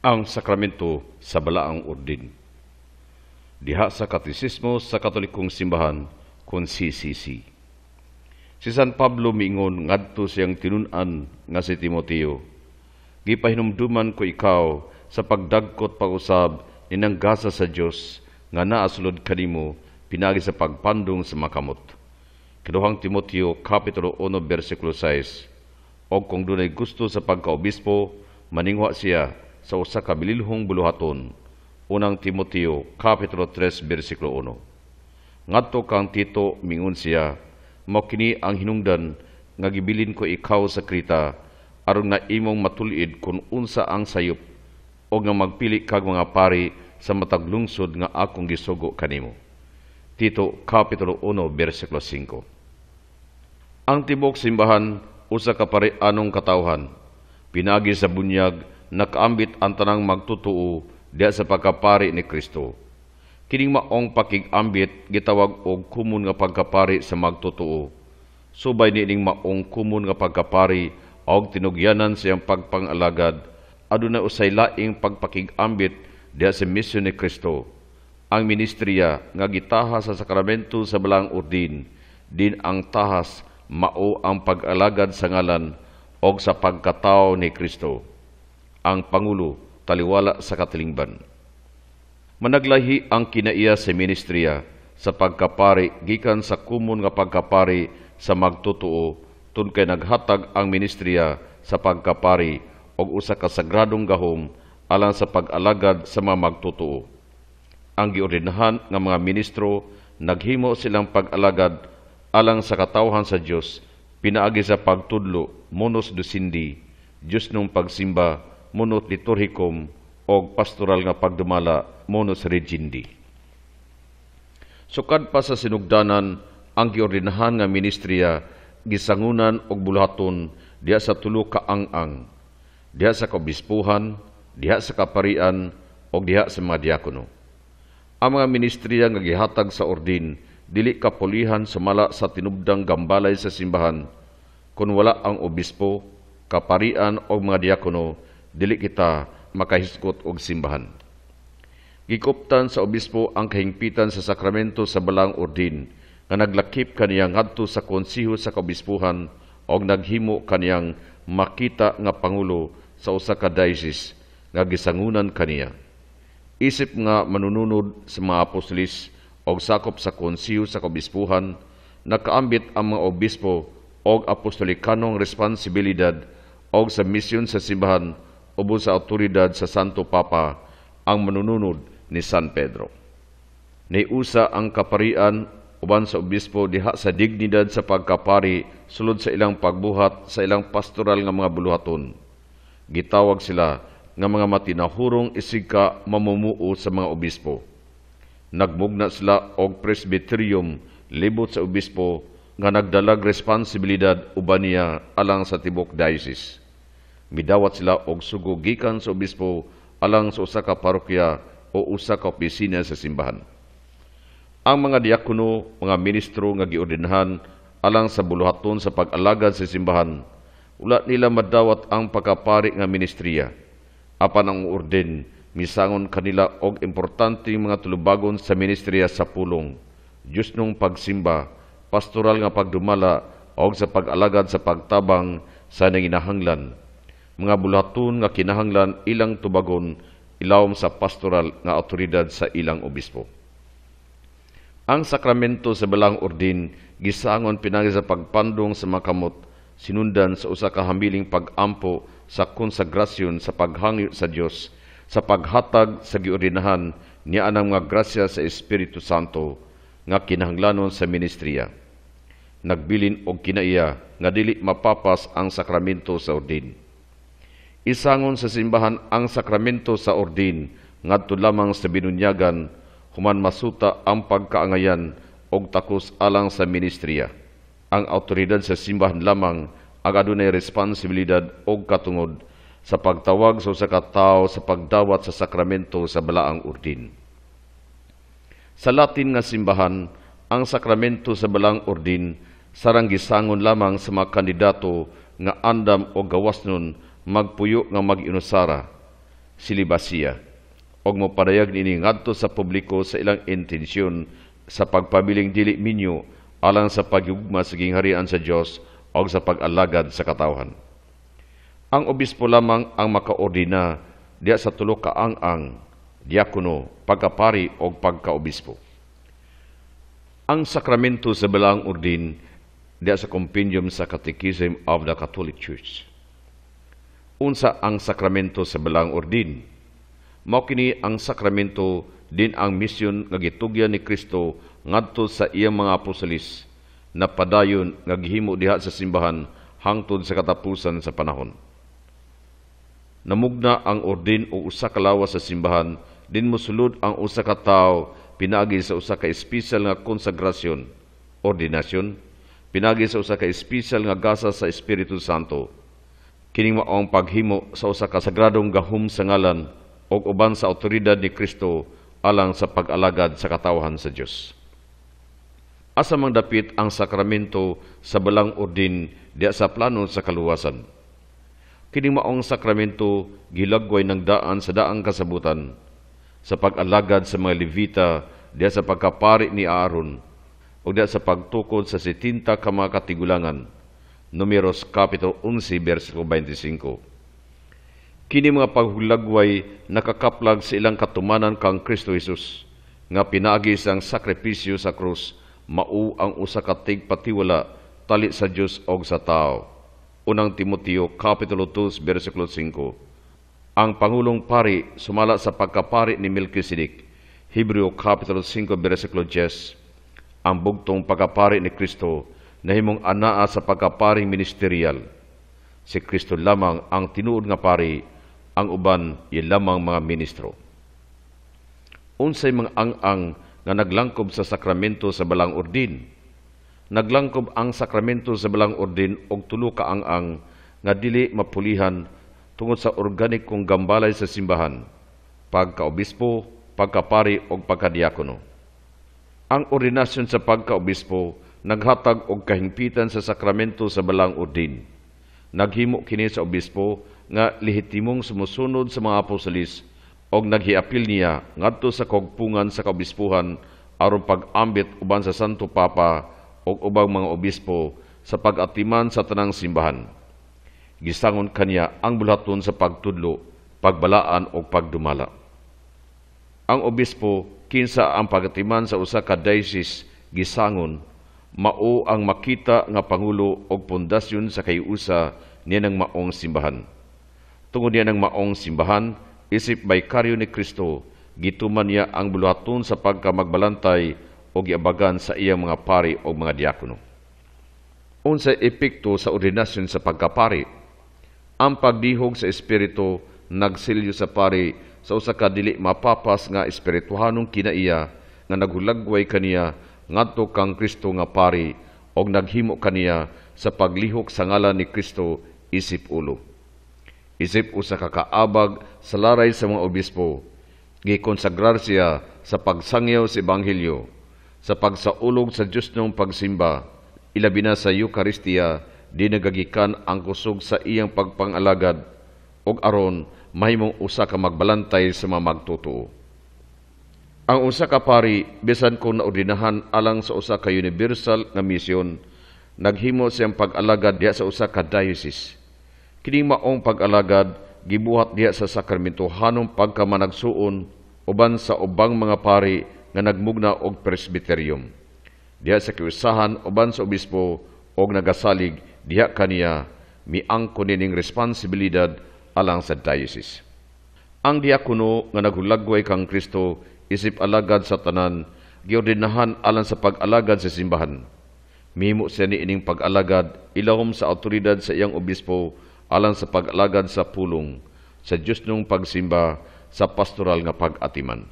ang sakramento sa balaang ordin. Diha sa Katesismo sa Katolikong Simbahan kon CCC. Si San Pablo miingon ngadto siyang tinun-an nga si Timoteo, gipahinumduman ko ikaw sa pagdagkot pag-usab ninang gasa sa Dios nga naasulod kanimo pinagi sa pagpandong sa makamot. Kinuhang Timoteo Kapitulo 1 versikulo 6. Og kung dunay gusto sa pagkaobispo, maningwa siya sa usa ka bililhong buluhaton. Unang Timoteo Kapitulo 3 versikulo 1. Ngadto kang Tito mingon siya, mao kini ang hinungdan nga gibilin ko ikaw sa Krita aron na imong matulid kung unsa ang sayop o nga magpili kag mga pari sa matag lungsod nga akong gisugo kanimo. Tito Kapitulo 1 versikulo 5. Ang tibok simbahan usa ka pareanong katawhan, pinagi sa bunyag nakaambit ang tanang magtutuo diya sa pagkapari ni Kristo. Kining maong pakig-ambit gitawag og kumun nga pagkapari sa magtutuo. Subay niining maong kumun nga pagkapari og tinugyanan siyang pagpangalagad, aduna usay laing pagpakig-ambit diya sa misyon ni Kristo. Ang ministriya nga gitaha sa sakramento sa balaang ordin, din ang tahas mao ang pag-alagad sa ngalan og sa pagkatao ni Kristo. Ang Pangulo taliwala sa katilingban. Managlahi ang kinaiya sa ministriya sa pagkapari gikan sa kumun nga pagkapari sa magtutuo tun kay naghatag ang ministriya sa pagkapari og usa ka sagradong gahom alang sa pag-alagad sa mga magtutuo. Ang giordinahan nga mga ministro naghimo silang pag-alagad alang sa katawhan sa Dios pinaagi sa pagtudlo monos dosindi, Dios nung pagsimba monos liturhikum og pastoral nga pagdumala monos regindi. Sukad pa sa sinugdanan ang giordinahan nga ministriya gisangunan og buluhaton diha sa tulo ka ang-ang, diha sa kaobispuhan, diha sa kaparian og diha sa mga diakono. Ang mga ministriya nga gihatag sa ordin dili kapulihan sumala sa tinubdang gambalay sa simbahan. Kung wala ang obispo, kaparian o mga diakono, dili kita makahiskot og simbahan. Gikuptan sa obispo ang kahingpitan sa sakramento sa balang ordin nga naglakip kaniya ngadto sa konsiho sa kaobispuhan o naghimo kaniyang makita nga pangulo sa usa ka diocese nga gisangunan kaniya. Isip nga manununod sa mga apostolis o sakop sa konsiyo sa kaobispuhan, nakaambit ang mga obispo o apostolikanong responsibilidad o sa misyon sa simbahan ubo sa autoridad sa Santo Papa ang manununod ni San Pedro. Niusa ang kaparian uban sa obispo diha sa dignidad sa pagkapari sulod sa ilang pagbuhat sa ilang pastoral nga mga buluhaton. Gitawag sila nga mga matinahurong isig mamumuo sa mga obispo. Nagmugna sila og presbyterium libot sa obispo nga nagdalag responsibilidad uban niya alang sa tibok diocese. Midawat sila og sugo gikan sa obispo alang sa usa ka parokya o usa ka opisina sa simbahan. Ang mga diakono, mga ministro nga giordinahan alang sa buluhaton sa pag-alagad sa simbahan, wala nila madawat ang pagkapari nga ministriya. Apan ang orden, misangon kanila og importante mga tulubagon sa ministriya sa pulong, Diyos nung pagsimba, pastoral nga pagdumala og sa pag-alagad sa pagtabang sa nanginahanglan. Mga buluhaton nga kinahanglan ilang tubagon ilawom sa pastoral nga autoridad sa ilang obispo. Ang sakramento sa balang ordin gisangon pinagi sa pagpandong sa makamot sinundan sa usa ka hamiling pag-ampo sa konsagrasyon sa paghangyo sa Dios sa paghatag sa giordinahan niya anang mga grasya sa Espiritu Santo nga kinahanglanon sa ministriya. Nagbilin og kinaiya nga dili mapapas ang sakramento sa ordin. Isangon sa simbahan ang sakramento sa ordin ngadto lamang sa binunyagan human masuta ang pagkaangayan og takos alang sa ministriya. Ang autoridad sa simbahan lamang ang adunay responsibilidad og katungod sa pagtawag sa usa ka tawo sa pagdawat sa sakramento sa balaang ordin. Sa Latin nga simbahan, ang sakramento sa balaang ordin sarang gisangon lamang sa mga kandidato nga andam o gawasnon magpuyo nga mag-inusara. silibasiya og mopadayag nini ngadto sa publiko sa ilang intensyon sa pagpabiling dili minyo alang sa pagyugma sa gingharian sa Dios o sa pag-alagad sa katawhan. Ang obispo lamang ang makaordina diya sa tulo ka ang diakono, pagkapari o pagkaobispo. Ang sakramento sa balaang ordin diya sa Compendium sa Catechism of the Catholic Church. Unsa ang sakramento sa balaang ordin? Mao kini ang sakramento din ang misyon nga gitugyan ni Kristo ngadto sa iyang mga apostolis na padayon nga gihimo diha sa simbahan hangtod sa katapusan sa panahon. Namugna ang ordin o usa ka lawas sa simbahan, din mosulod ang usa ka tawo pinaagi sa usa ka espesyal nga konsagrasyon, ordinasyon, pinaagi sa usa ka espesyal nga gasa sa Espiritu Santo. Kining mao ang paghimo sa usa ka sagradong gahom sa ngalan o uban sa awtoridad ni Kristo alang sa pag-alagad sa katawhan sa Dios. Asa mang dapit ang sakramento sa balang ordin diya sa plano sa kaluwasan. Kining maong sakramento gilagway ng daan sa daang kasabutan sa pag-alagad sa mga Levita diya sa pagkapari ni Aaron o diya sa pagtukod sa 70 ka mga katigulangan. Numeros Kapitulo 11, versikulo 25. Kini mga paghulagway nakakaplag sa ilang katumanan kang Kristo Jesus, nga pinaagi sang sakripisyo sa krus, mao ang usa ka tigpatiwala tali sa Dios og sa tao. Unang Timoteo Kapitulo 2, versikulo 5. Ang Pangulong Pari sumala sa pagkapari ni Melkisedek, Hebreo Kapitulo 5, versikulo 10. Ang bugtong pagkapari ni Kristo nahimong anaa sa pagkaparing ministeryal. Si Kristo lamang ang tinuod nga pari, ang uban iya lamang mga ministro. Unsay mga ang nga naglangkob sa sakramento sa balang ordin. Naglangkob ang sakramento sa balang ordin og tulo ka ang nga dili mapulihan tungod sa organikong gambalay sa simbahan, pagkaobispo, pagkapari o pagkadiakono. Ang ordinasyon sa pagkaobispo naghatag og kahingpitan sa sakramento sa balang ordin. Naghimo kini sa obispo nga lehitimong sumusunod sa mga apostolis og naghiapil niya ngadto sa kogpungan sa kaobispuhan aron pag-ambit uban sa Santo Papa og ubang mga obispo sa pag-atiman sa tanang simbahan. Gisangon kaniya ang bulaton sa pagtudlo, pagbalaan o pagdumala. Ang obispo kinsa ang pag-atiman sa usa ka diocese gisangon mao ang makita nga pangulo og pundasyon sa kayusa niya ng maong simbahan. Tungod niya ng maong simbahan, isip baykaryo ni Kristo, gituman niya ang buluhaton sa pagkamagbalantay o giabagan sa iyang mga pari o mga diakono. Unsay epekto sa ordinasyon sa pagkapari? Ang pagdihog sa espiritu nagsilyo sa pari sa usa ka dili mapapas nga espirituhanong kinaiya nga naghulagway kaniya ngadto kang Kristo nga pari og naghimo kaniya sa paglihok sa ngalan ni Kristo isip ulo. Isip usa ka kaabag sa laray sa mga obispo, gikonsagrar siya sa pagsangyaw sa Ebanghelyo, sa pagsaulog sa Diyos ng pagsimba, ilabi na sa Eucharistia, di nagagikan ang kusog sa iyang pagpangalagad, og aron mahimong usa ka magbalantay sa mga magtutuo. Ang usa ka pari, bisan kung naordinahan alang sa usa ka universal nga misyon, naghimo siyang pag-alagad diha sa usa ka diocese. Kining maong pag-alagad gibuhat diha sa sakramentohanong pagkamanagsuon uban sa ubang mga pari nga nagmugna og presbyterium. Diha sa kiusahan uban sa obispo og nagasalig diha kaniya miangkon nining responsibilidad alang sa diocese. Ang diakono nga naghulagway kang Kristo isip alagad sa tanan giordinahan alang sa pag-alagad sa simbahan. Mihimo siya niining pag-alagad ilahom sa awtoridad sa iyang obispo alang sa pag-alagad sa pulong, sa Diyos nung pagsimba, sa pastoral nga pag-atiman.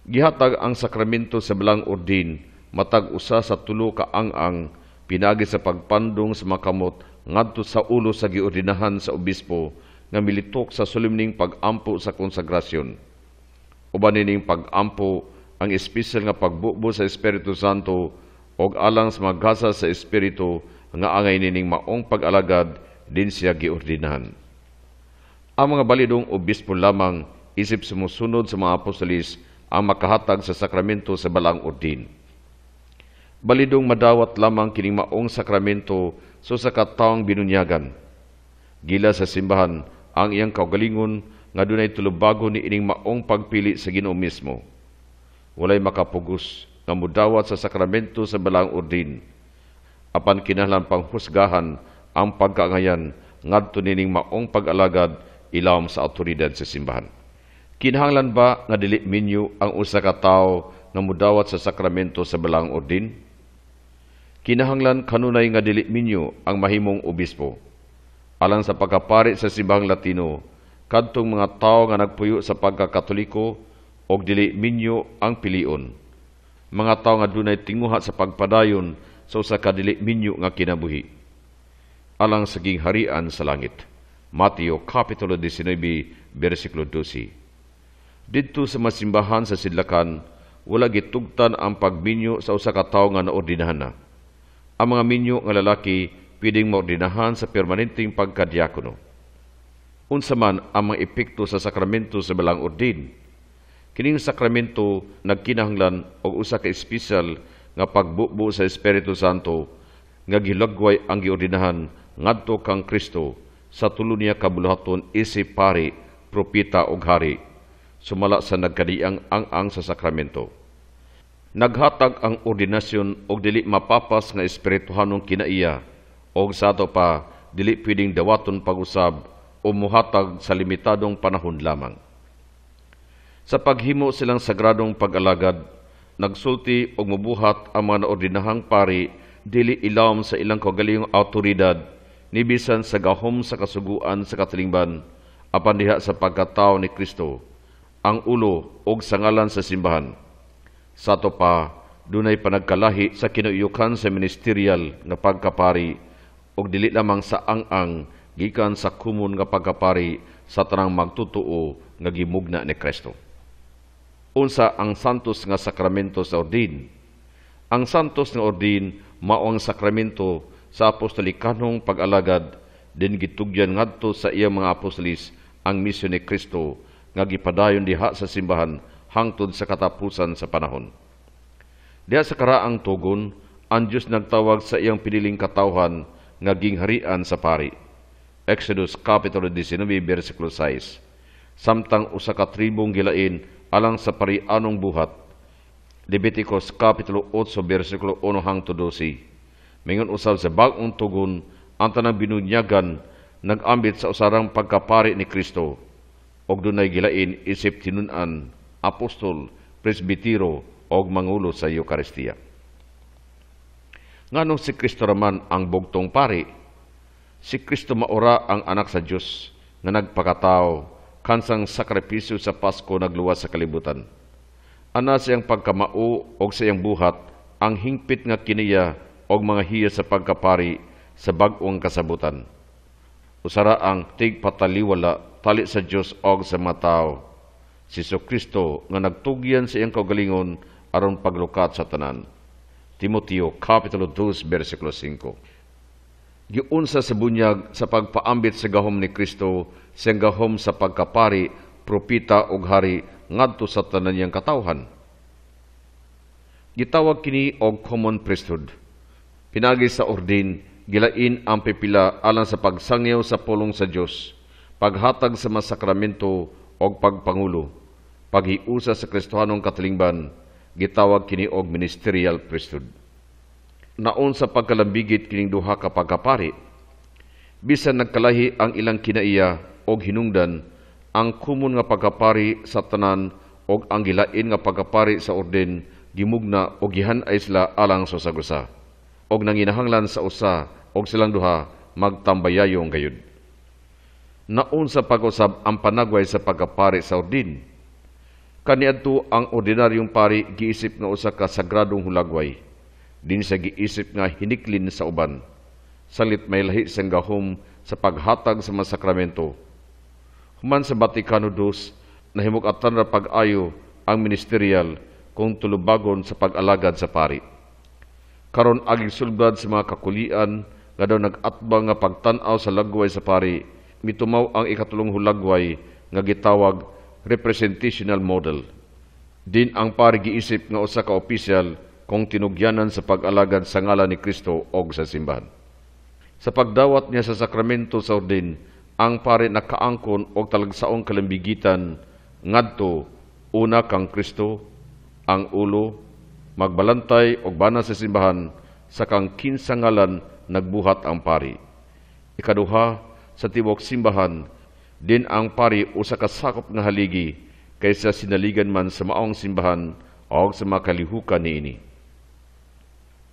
Gihatag ang sakramento sa balang ordin, matag usa sa tulo ka ang pinagi sa pagpandong sa makamot ngadto sa ulo sa giordinahan sa obispo nga militok sa solemning pag-ampo sa konsagrasyon. Uban nining pag-ampo ang espesyal nga pagbubo sa Espiritu Santo og alang sa maghasa sa Espiritu nga angay nining maong pag-alagad din siya giordinahan. Ang mga balidong obispo lamang isip sumusunod sa mga apostolis ang makahatag sa sakramento sa balang ordin. Balidong madawat lamang kining maong sakramento so sa kataong binunyagan. Gila sa simbahan ang iyang kaugalingon nga dunay tulubago ni ining maong pagpili sa Ginoo mismo. Walay makapugos nga mudawat sa sakramento sa balang ordin. Apan kinahanglan pang husgahan ang pagkaangayan ngadto nining maong pag-alagad ilawom sa awtoridad sa simbahan. Kinahanglan ba nga dili minyo ang usa ka tawo nga mudawat sa sakramento sa balang ordin? Kinahanglan kanunay nga dili minyo ang mahimong obispo. Alang sa pagkapari sa simbahang Latino, kadtong mga tawo nga nagpuyo sa pagkakatoliko og dili minyo ang pilion. Mga tawo nga dunay tinguha sa pagpadayon sa usa ka dili minyo nga kinabuhi. Alang sa gingharian sa langit. Mateo Kapitulo 19, versikulo 12. Didto sa masimbahan sa sidlakan, wala gitugtan ang pagminyo sa usa ka tawo nga naordinahan na. Ang mga minyo nga lalaki pwedeng maordinahan sa permanenteng pagkadiakono. Unsa man ang mga epekto sa sakramento sa balang ordin? Kining sakramento nagkinahanglan og usa ka espesyal nga pagbubo sa Espiritu Santo nga gilagway ang giordinahan ngadto kang Kristo sa tulo niya kabuluhaton isip pari, propeta ug hari, sumala sa nagkadiang ang sa sakramento. Naghatag ang ordinasyon og dili mapapas nga espirituhanong kinaiya og sa ato pa dili pwedeng dawaton pag-usab o muhatag sa limitadong panahon lamang. Sa paghimo silang sagradong pag-alagad, nagsulti og mubuhat ang mga naordinahang pari dili ilawom sa ilang kaugalingong awtoridad ni bisan sa gahom sa kasuguan sa katilingban apan diha sa pagkatao ni Kristo, ang ulo og sangalan sa simbahan. Sa ato pa, dunay panagkalahi sa kinuyukan sa ministerial nga pagkapari og dili lamang sa ang gikan sa kumun nga pagkapari sa tanang magtutuo nga gimugna ni Kristo. Unsa ang santos nga sakramento sa ordin? Ang santos nga ordin mao ang sakramento sa apostolikanong pag-alagad din gitugyan ngadto sa iyang mga apostolis ang misyon ni Kristo nga gipadayon diha sa simbahan hangtod sa katapusan sa panahon. Diha sa karaang tugon, ang Dios nagtawag sa iyang piniling katawhan nga gingharian sa pari. Exodus Kapitulo 19, versikulo 6. Samtang usa ka tribong gilain alang sa parianong buhat. Leviticus Kapitulo 8, versikulo 1 hangtod 12. Mingon usab sa bag-ong tugon, ang tanang binunyagan nag-ambit sa usarang pagkapari ni Kristo og dunay gilain isip tinun-an, apostol, presbitero og mangulo sa Eucharistia. Nganong si Kristo raman ang bugtong pari? Si Kristo maura ang anak sa Dios nga nagpakatao kansang sakripisyo sa Pasko nagluwas sa kalibutan. Ana siyang pagkamao og sa iyang buhat ang hingpit nga kiniya og mga hiya sa pagkapari sa bag-ong kasabutan. Usara ang tigpataliwala tali sa Dios og sa mga tao. Si Kristo nga nagtugyan sa iyang kaugalingon aron paglukat sa tanan. Timoteo Kapitulo 2, versikulo 5. Giunsa sa bunyag sa pagpaambit sa gahom ni Kristo siyang gahom sa pagkapari, propeta ug hari ngadto sa tanan niyang katawhan. Gitawag kini og common priesthood. Pinagi sa ordin, gilain ang pipila alang sa pagsangyaw sa pulong sa Dios, paghatag sa mga sakramento o pagpangulo, paghiusa sa Kristohanong katilingban, gitawag kini og ministerial priesthood. Naon sa pagkalambigit kining duha ka pagkapari, bisan nagkalahi ang ilang kinaiya og hinungdan, ang kumun nga pagkapari sa tanan og ang gilain nga pagkapari sa ordin gimugna og gihan-ay sila alang sa usa-usa. Og nanginahanglan sa usa og silang duha magtambayayong gayud. Naun sa pag-usab ang panagway sa pagkapari sa ordin. Kaniadto ang ordinaryong pari giisip nga usa ka sagradong hulagway. Din sa giisip nga hiniklin sa uban. Salit may lahi sang gahom sa paghatag sa mga sakramento. Human sa Vaticano II, nahimug-atan ra pag-ayo ang ministerial kung tulubagon sa pag-alagad sa pari. Karon aging sulbad sa mga kakulian nga daw nag-atbang nga pagtan-aw sa lagway sa pari mitumaw ang ikatulong hulagway nga gitawag representational model. Din ang pari giisip nga usa ka opisyal kung tinugyanan sa pag-alagad sa ngalan ni Kristo og sa simbahan. Sa pagdawat niya sa sakramento sa ordin, ang pari nakaangkon og talagsaong kalambigitan ngadto una kang Kristo, ang ulo, magbalantay og bana sa simbahan sa kang kinsa ngalan nagbuhat ang pari. Ikaduha, sa tibuok simbahan, din ang pari usa ka sakop nga haligi kaysa sinaligan man sa maong simbahan o sa mga kalihukan niini.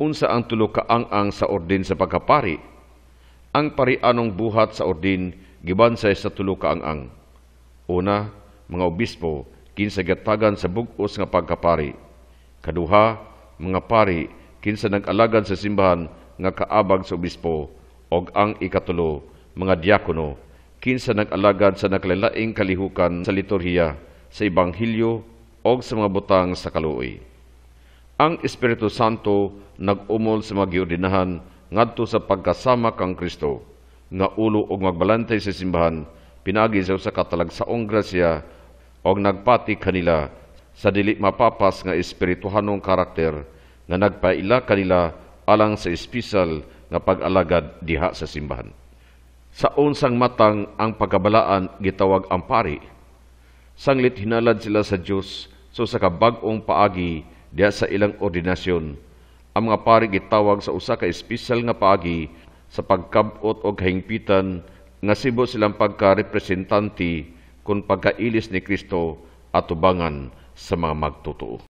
Unsa ang tulo ka ang sa ordin sa pagkapari? Ang parianong buhat sa ordin gibansay sa tulo ka ang. Una, mga obispo kinsa gatagan sa bug-os nga pagkapari. Kaduha, mga pari kinsa nag-alagad sa simbahan nga kaabag sa obispo, og ang ikatulo, mga diakono kinsa nag-alagad sa nakalalaing kalihukan sa liturhiya, sa ebanghelyo og sa mga butang sa kaluoy. Ang Espiritu Santo nag-umol sa mga giordinahan ngadto sa pagkasama kang Kristo, nga ulo og magbalantay sa simbahan, pinagi sa usa ka talagsaong grasya og nagpati kanila sa dili mapapas nga espirituhanong karakter nga nagpaila kanila alang sa espisal nga pag-alagad diha sa simbahan. Sa unsang matang ang pagkabalaan gitawag ang pari. Sanglit hinalad sila sa Dios so sa kabag-ong paagi diha sa ilang ordinasyon. Ang mga pari gitawag sa usa ka espesyal nga paagi sa pagkabot og kahingpitan nga sibo silang pagka-representanti kung pagkailis ni Kristo at tubangan sa mga magtotoo.